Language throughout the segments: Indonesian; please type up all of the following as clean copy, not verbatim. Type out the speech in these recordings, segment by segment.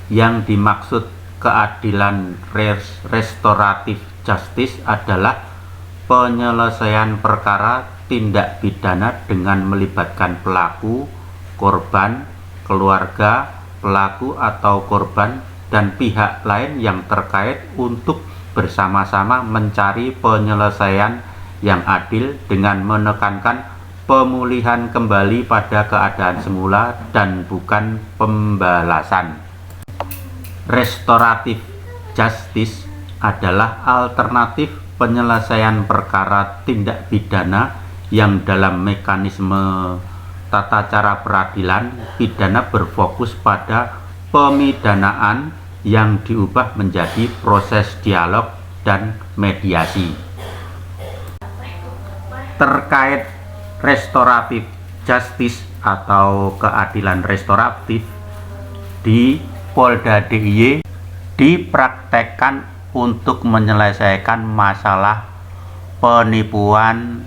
Yang dimaksud keadilan restoratif justice adalah penyelesaian perkara tindak pidana dengan melibatkan pelaku, korban, keluarga, pelaku atau korban, dan pihak lain yang terkait untuk bersama-sama mencari penyelesaian yang adil dengan menekankan pemulihan kembali pada keadaan semula dan bukan pembalasan. Restoratif justice adalah alternatif penyelesaian perkara tindak pidana yang dalam mekanisme tata cara peradilan pidana berfokus pada pemidanaan yang diubah menjadi proses dialog dan mediasi. Terkait restoratif justice atau keadilan restoratif di Polda DIY dipraktekkan untuk menyelesaikan masalah penipuan,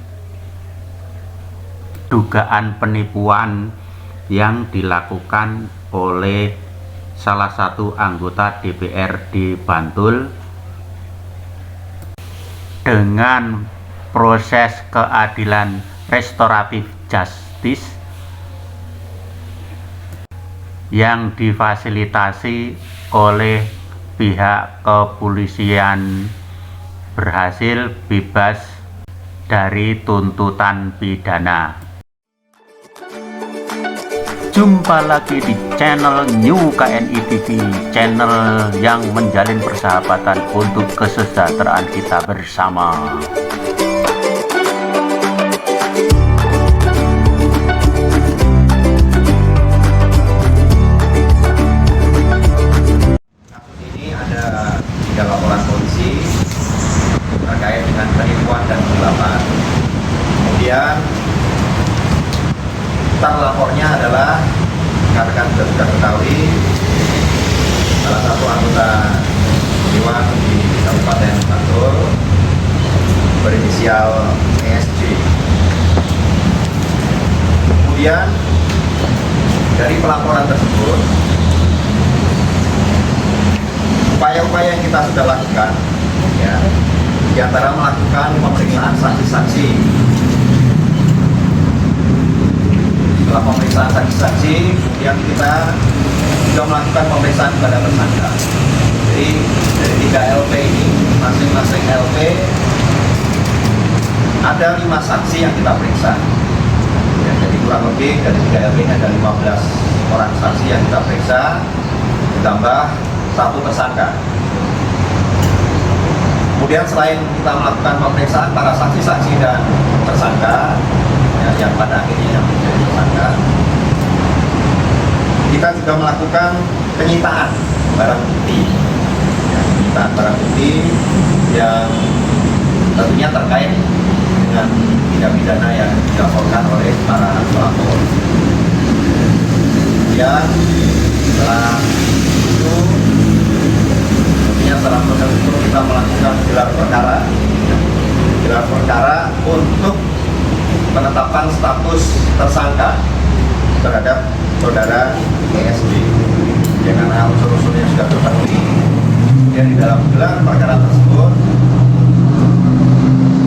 dugaan penipuan yang dilakukan oleh salah satu anggota DPR di Bantul dengan proses keadilan restoratif justice yang difasilitasi oleh pihak kepolisian berhasil bebas dari tuntutan pidana. Jumpa lagi di channel New KNI TV, channel yang menjalin persahabatan untuk kesejahteraan kita bersama. Kasus ini ada 3 laporan polisi terkait dengan penipuan dan penggelapan. Kemudian terlapornya adalah rekan-rekan sudah ketahui salah satu anggota dewan di Kabupaten Bantul berinisial ESJ. Kemudian dari pelaporan tersebut, upaya-upaya yang kita sudah lakukan, ya, di antara melakukan pemeriksaan saksi-saksi. Setelah pemeriksaan saksi-saksi, kemudian kita juga melakukan pemeriksaan kepada tersangka. Jadi dari 3 LP ini, masing-masing LP ada 5 saksi yang kita periksa. Ya, jadi kurang lebih dari 3 LP ini ada 15 orang saksi yang kita periksa, ditambah 1 tersangka. Kemudian selain kita melakukan pemeriksaan para saksi-saksi dan tersangka, ya, yang pada akhirnya menjadi tersangka, kita juga melakukan penyitaan barang bukti, ya, penyitaan barang bukti yang tentunya terkait dengan tindak pidana yang dilaporkan oleh para pelapor. Kemudian setelah itu, tentunya setelah proses itu kita melakukan gelar perkara untuk penetapan status tersangka terhadap saudara ESJ dengan unsur-unsurnya sudah terpenuhi. Kemudian di dalam gelar perkara tersebut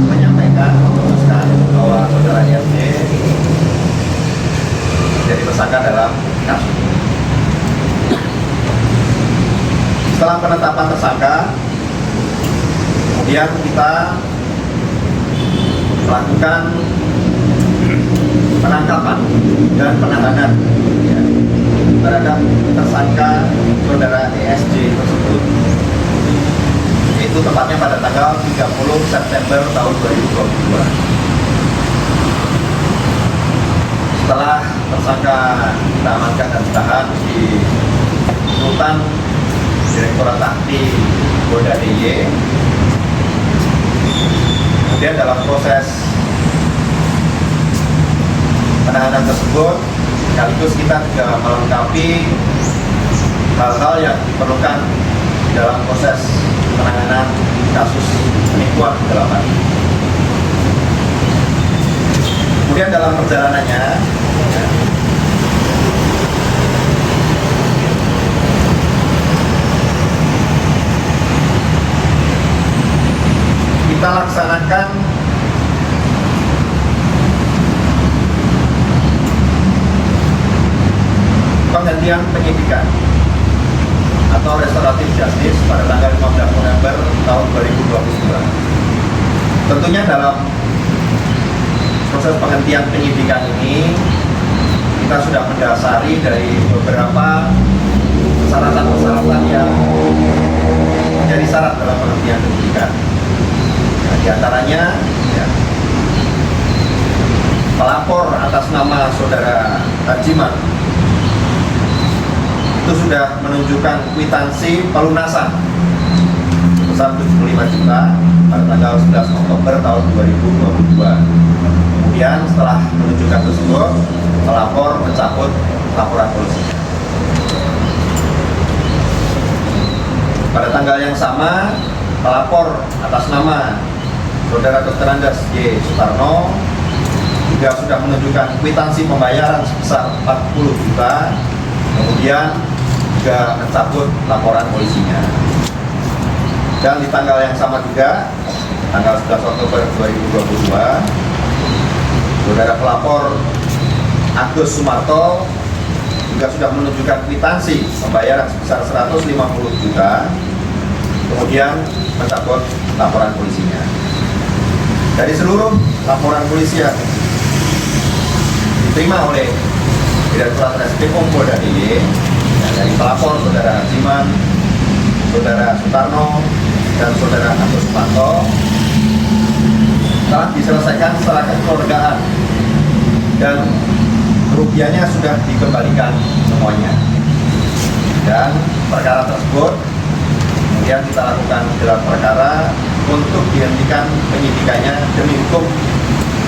menyampaikan, memutuskan bahwa saudara ESJ jadi tersangka dalam kasus ini. Setelah penetapan tersangka, kemudian kita melakukan penangkapan dan penahanan, ya, terhadap tersangka saudara ESJ tersebut. Itu tepatnya pada tanggal 30 September tahun 2022. Setelah tersangka kita amankan dan ditahan di rutan Direktorat Akti Polda DIY, kemudian dalam proses penahanan tersebut sekaligus kita juga melengkapi hal-hal yang diperlukan dalam proses penanganan kasus penipuan penggelapan. Kemudian dalam perjalanannya, ya, melaksanakan penghentian penyidikan atau restoratif justice pada tanggal 15 November tahun 2022. Tentunya dalam proses penghentian penyidikan ini kita sudah mendasari dari beberapa persyaratan-persyaratan yang menjadi syarat dalam penghentian penyidikan. Nah, di antaranya ya, pelapor atas nama saudara Hajiman itu sudah menunjukkan kwitansi pelunasan sebesar 75 juta pada tanggal 11 Oktober tahun 2022. Kemudian setelah menunjukkan tersebut, pelapor mencabut laporan polisi. Pada tanggal yang sama, pelapor atas nama saudara Dr. Andes Y. Sutarno juga sudah menunjukkan kwitansi pembayaran sebesar 40 juta, kemudian juga mencabut laporan polisinya. Dan di tanggal yang sama juga, tanggal 11 Oktober 2022, saudara pelapor Agus Sumarto juga sudah menunjukkan kwitansi pembayaran sebesar 150 juta, kemudian mencabut laporan polisinya. Dari seluruh laporan polisi yang diterima oleh Direktorat Reskrim Polda DIY, dari pelapor saudara Hajiman, saudara Sutarno, dan saudara Agus Sumarto telah diselesaikan secara kekeluargaan dan kerugiannya sudah dikembalikan semuanya. Dan perkara tersebut kemudian kita lakukan gelar perkara untuk dihentikan penyidikannya demi hukum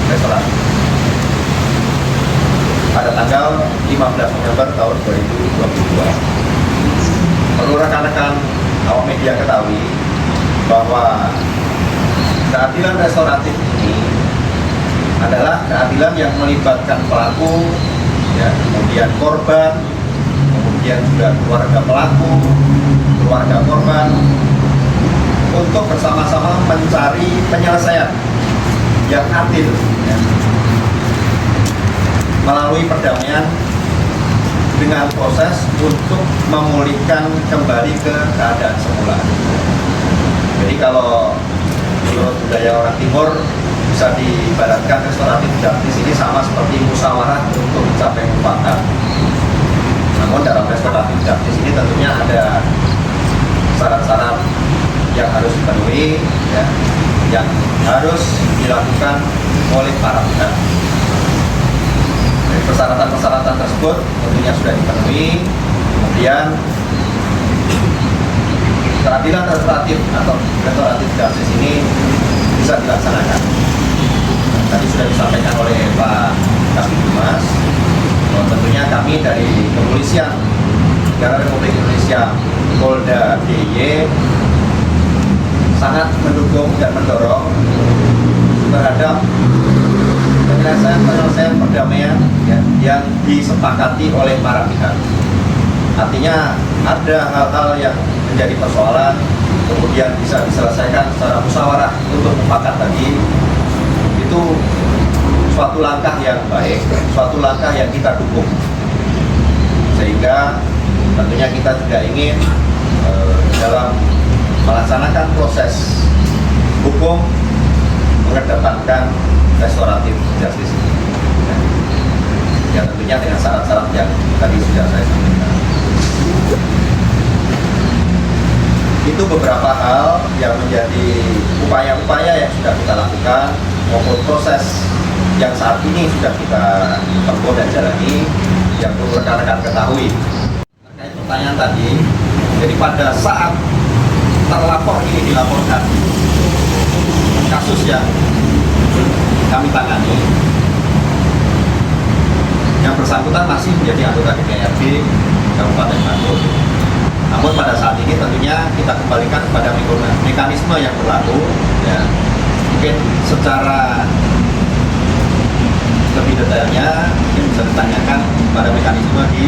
restoratif pada tanggal 15 November tahun 2022. Perlu rekan-rekan awak media ketahui bahwa keadilan restoratif ini adalah keadilan yang melibatkan pelaku, ya, kemudian korban, kemudian juga keluarga pelaku, keluarga korban, untuk bersama-sama mencari penyelesaian yang adil, ya, melalui perdamaian dengan proses untuk memulihkan kembali ke keadaan semula. Jadi kalau menurut budaya orang Timur bisa diibaratkan restoratif justice ini sama seperti musyawarah untuk mencapai mufakat. Namun dalam restoratif justice ini tentunya ada syarat-syarat yang harus dipenuhi, ya, yang harus dilakukan oleh para pihak. Persyaratan-persyaratan tersebut tentunya sudah dipenuhi, kemudian keadilan restoratif atau restoratif justice ini bisa dilaksanakan. Tadi sudah disampaikan oleh Pak Kasih Humas, bahwa tentunya kami dari Kepolisian Negara Republik Indonesia Polda DIY sangat mendukung dan mendorong terhadap penyelesaian perdamaian, ya, yang disepakati oleh para pihak. Artinya ada hal-hal yang menjadi persoalan kemudian bisa diselesaikan secara musyawarah untuk mufakat tadi, itu suatu langkah yang baik, suatu langkah yang kita dukung. Sehingga tentunya kita tidak ingin dalam melaksanakan proses hukum mengedepankan restoratif justice ini. Ya, tentunya dengan syarat-syarat yang tadi sudah saya sampaikan. Itu beberapa hal yang menjadi upaya-upaya yang sudah kita lakukan maupun proses yang saat ini sudah kita tempuh dan jalani, yang perlu rekan-rekan ketahui. Terkait pertanyaan tadi, jadi pada saat terlapor ini dilaporkan kasus yang kami tangani, yang bersangkutan masih menjadi anggota DPRD Kabupaten Bandung. Namun pada saat ini tentunya kita kembalikan kepada mekanisme yang berlaku, ya. Mungkin secara lebih detailnya mungkin bisa ditanyakan pada mekanisme di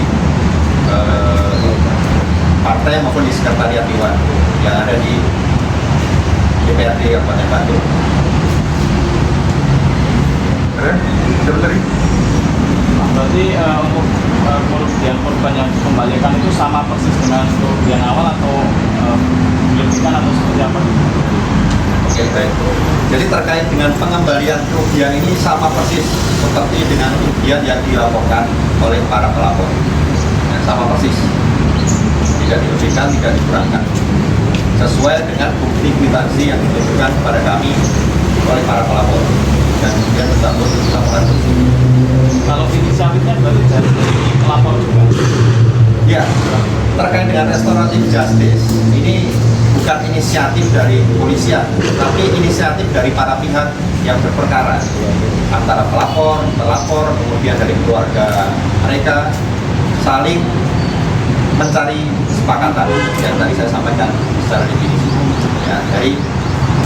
partai maupun di sekretariat Dewan yang ada di DPRD Kabupaten Bandung. Ya, betul. Berarti untuk kerugian korban yang dikembalikan itu sama persis dengan kerugian awal atau dilebihkan atau seperti apa? Oke, baik. Jadi terkait dengan pengembalian kerugian ini sama persis seperti dengan kerugian yang dilaporkan oleh para pelapor. Ya, sama persis. Tidak dilebihkan, tidak dikurangkan. Sesuai dengan bukti kwitansi yang ditunjukkan kepada kami oleh para pelapor dan kemudian tercampur laporan tersebut. Kalau inisiatifnya berarti dari pelapor juga? Ya, terkait dengan restoratif justice ini bukan inisiatif dari kepolisian, tapi inisiatif dari para pihak yang berperkara, antara pelapor, pelapor, kemudian dari keluarga mereka saling mencari kesepakatan yang tadi saya sampaikan secara definisi. Ya, dari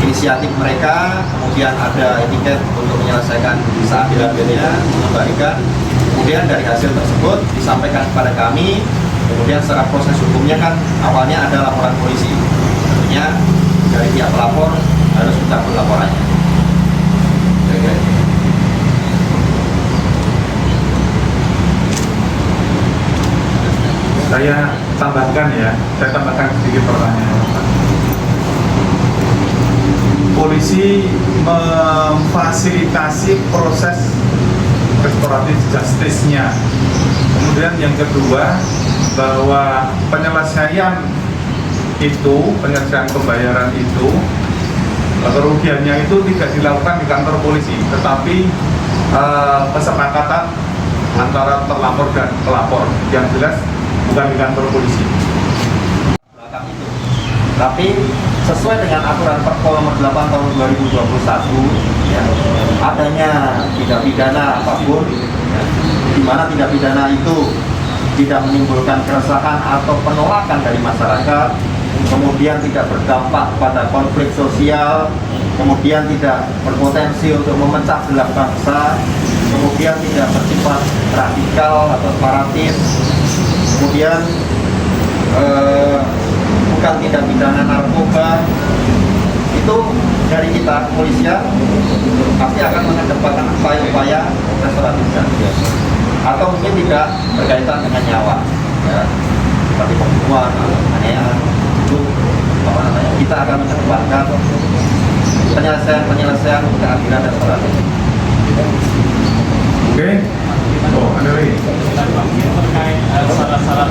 inisiatif mereka, kemudian ada etiket untuk menyelesaikan seadil-adilnya, mengembalikan, kemudian dari hasil tersebut disampaikan kepada kami, kemudian secara proses hukumnya kan awalnya ada laporan polisi, tentunya dari pihak pelapor harus mencabut laporannya. Kira-kira itu. Saya tambahkan sedikit pertanyaan. Polisi memfasilitasi proses restoratif justice-nya. Kemudian yang kedua, bahwa penyelesaian pembayaran itu, kerugiannya itu tidak dilakukan di kantor polisi, tetapi kesepakatan antara terlapor dan pelapor, yang jelas bukan di kantor polisi. Belakang itu. Tapi sesuai dengan aturan Perpol nomor 8 tahun 2021, ya, adanya tindak pidana apapun, ya, di mana tindak pidana itu tidak menimbulkan keresahan atau penolakan dari masyarakat, kemudian tidak berdampak pada konflik sosial, kemudian tidak berpotensi untuk memecah belah bangsa, kemudian tidak bersifat radikal atau separatis, kemudian bukan tindak pidana narkoba, itu dari kita kepolisian pasti akan mengedepankan upaya-upaya restoratif justice, atau mungkin tidak berkaitan dengan nyawa, ya, seperti pembunuhan atau penganiayaan, itu kita akan mengedepankan penyelesaian keadilan restoratif. Oke. Oh, ada lagi. Terkait syarat-syarat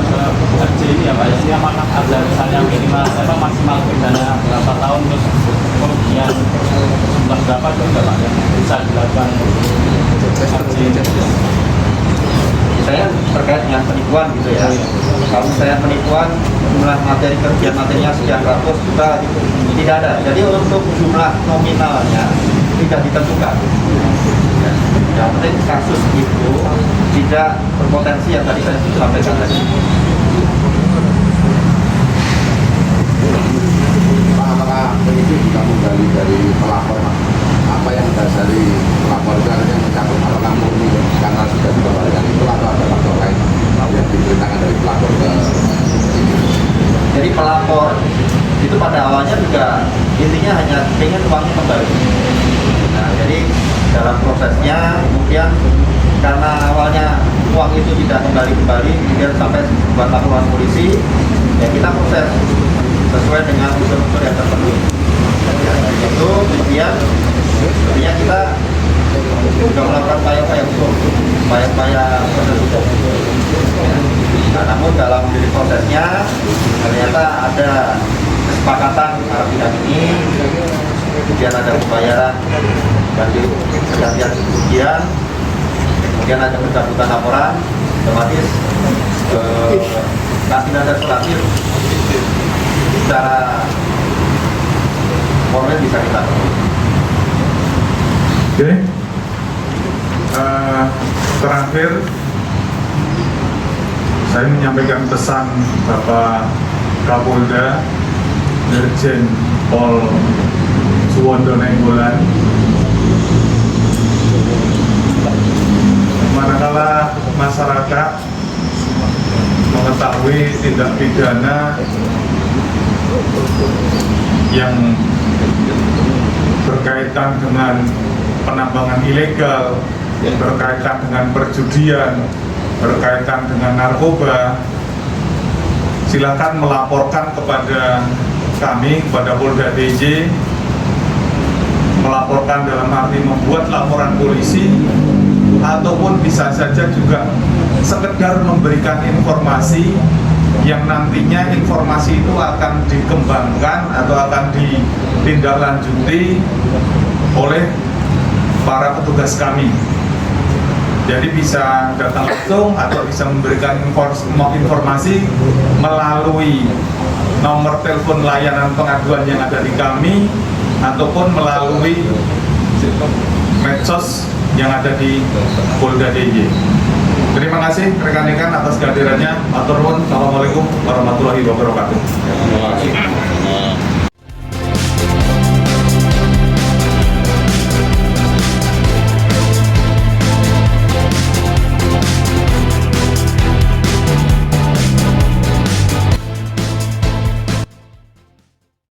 RJ ini ya Pak, jadi apakah ada misalnya minimal maksimal pidana berapa tahun, terus kerugian jumlah berapa juga Pak yang bisa dilakukan RJ ini? Saya terkait dengan penipuan gitu ya. Kalau saya penipuan, jumlah materi kerugian materinya sekian ratus juta gitu, tidak ada. Jadi untuk jumlah nominalnya tidak ditentukan. Ya. Yang penting kasus itu tidak berpotensi yang tadi saya sampaikan tadi. Pak, apakah penyidik juga menggali dari pelapor, Pak? Apa yang mendasari pelapor itu akhirnya mencabut, apakah murni karena sudah dikembalikan itu atau ada faktor lain yang diperintahkan dari pelapor ke penyidik? Jadi pelapor itu pada awalnya juga intinya hanya ingin uangnya kembali. Nah, jadi dalam prosesnya kemudian karena awalnya uang itu tidak kembali, kemudian sampai buat laporan polisi, ya kita proses sesuai dengan unsur-unsur yang tertentu. Ya, itu kemudian sebenarnya kita juga melakukan upaya-upaya hukum, upaya-upaya proses hukum. Ya. Nah, namun dalam diri prosesnya ternyata ada kesepakatan antara pihak ini, kemudian ada pembayaran dari pergantian kerugian, kemudian ada pencabutan laporan, otomatis keadilan restoratif secara formil bisa kita penuhi. Oke. Terakhir, saya menyampaikan pesan Bapak Kapolda Irjen Pol Suwondo Nainggolan. Manakala masyarakat mengetahui tindak pidana yang berkaitan dengan penambangan ilegal, berkaitan dengan perjudian, berkaitan dengan narkoba, silakan melaporkan kepada kami, kepada Polda DIY, melaporkan dalam arti membuat laporan polisi, ataupun bisa saja juga sekedar memberikan informasi yang nantinya informasi itu akan dikembangkan atau akan ditindaklanjuti oleh para petugas kami. Jadi bisa datang langsung atau bisa memberikan informasi melalui nomor telepon layanan pengaduan yang ada di kami ataupun melalui medsos yang ada di Polda DIY. Terima kasih rekan-rekan atas kehadirannya. Matur nuwun. Assalamualaikum warahmatullahi wabarakatuh. Terima kasih.